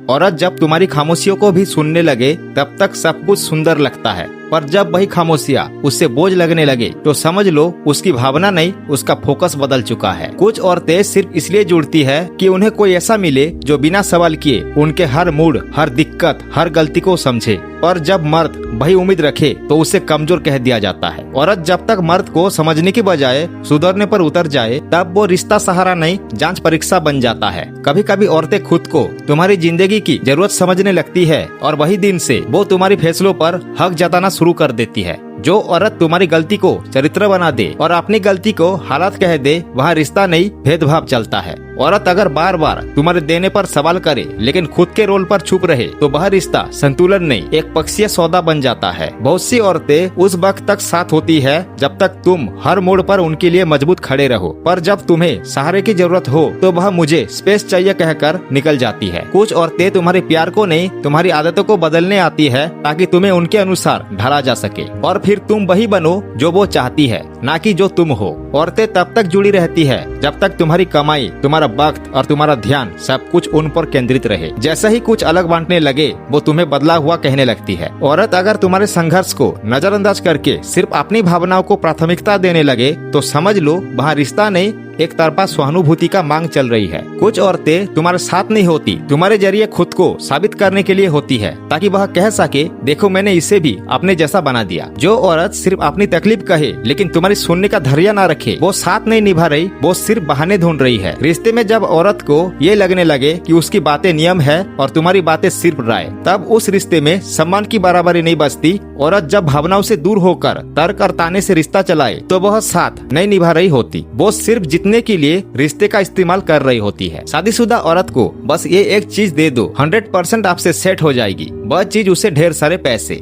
औरत जब तुम्हारी खामोशियों को भी सुनने लगे तब तक सब कुछ सुंदर लगता है, पर जब वही खामोशियाँ उससे बोझ लगने लगे तो समझ लो उसकी भावना नहीं, उसका फोकस बदल चुका है। कुछ औरतें सिर्फ इसलिए जुड़ती है कि उन्हें कोई ऐसा मिले जो बिना सवाल किए उनके हर मूड, हर दिक्कत, हर गलती को समझे। और जब मर्द वही उम्मीद रखे तो उसे कमजोर कह दिया जाता है। औरत जब तक मर्द को समझने की बजाय सुधरने पर उतर जाए तब वो रिश्ता सहारा नहीं, जांच परीक्षा बन जाता है। कभी कभी औरतें खुद को तुम्हारी जिंदगी की जरूरत समझने लगती है और वही दिन से वो तुम्हारी फैसलों पर हक जताना शुरू कर देती है। जो औरत तुम्हारी गलती को चरित्र बना दे और अपनी गलती को हालात कह दे, वहाँ रिश्ता नहीं भेदभाव चलता है। औरत अगर बार बार तुम्हारे देने पर सवाल करे लेकिन खुद के रोल पर चुप रहे तो वह रिश्ता संतुलन नहीं, एक पक्षीय सौदा बन जाता है। बहुत सी औरतें उस वक्त तक साथ होती है जब तक तुम हर मोड़ पर उनके लिए मजबूत खड़े रहो, पर जब तुम्हें सहारे की जरूरत हो तो वह मुझे स्पेस चाहिए कहकर निकल जाती है। कुछ औरतें तुम्हारे प्यार को नहीं, तुम्हारी आदतों को बदलने आती है ताकि तुम्हें उनके अनुसार ढाला जा सके और फिर तुम वही बनो जो वो चाहती है, ना कि जो तुम हो। औरतें तब तक जुड़ी रहती है जब तक तुम्हारी कमाई, तुम्हारा वक्त और तुम्हारा ध्यान सब कुछ उन पर केंद्रित रहे। जैसा ही कुछ अलग बांटने लगे वो तुम्हें बदला हुआ कहने लगती है। औरत अगर तुम्हारे संघर्ष को नजरअंदाज करके सिर्फ अपनी भावनाओं को प्राथमिकता देने लगे तो समझ लो वहाँ रिश्ता नहीं, एक तरफा सहानुभूति का मांग चल रही है। कुछ औरतें तुम्हारे साथ नहीं होती, तुम्हारे जरिए खुद को साबित करने के लिए होती है ताकि वह कह सके देखो मैंने इसे भी अपने जैसा बना दिया। जो औरत सिर्फ अपनी तकलीफ कहे लेकिन तुम्हारी सुनने का धैर्य ना रखे, वो साथ नहीं निभा रही, वो सिर्फ बहाने ढूंढ रही है। रिश्ते में जब औरत को ये लगने लगे कि उसकी बातें नियम है और तुम्हारी बातें सिर्फ राय, तब उस रिश्ते में सम्मान की बराबरी नहीं बचती। औरत जब भावनाओं से दूर होकर तर्क और ताने से रिश्ता चलाए तो वह साथ नहीं निभा रही होती, वो सिर्फ जीतने के लिए रिश्ते का इस्तेमाल कर रही होती है। शादीशुदा औरत को बस ये एक चीज दे दो, 100% आपसे सेट हो जाएगी। वह चीज उसे ढेर सारे पैसे।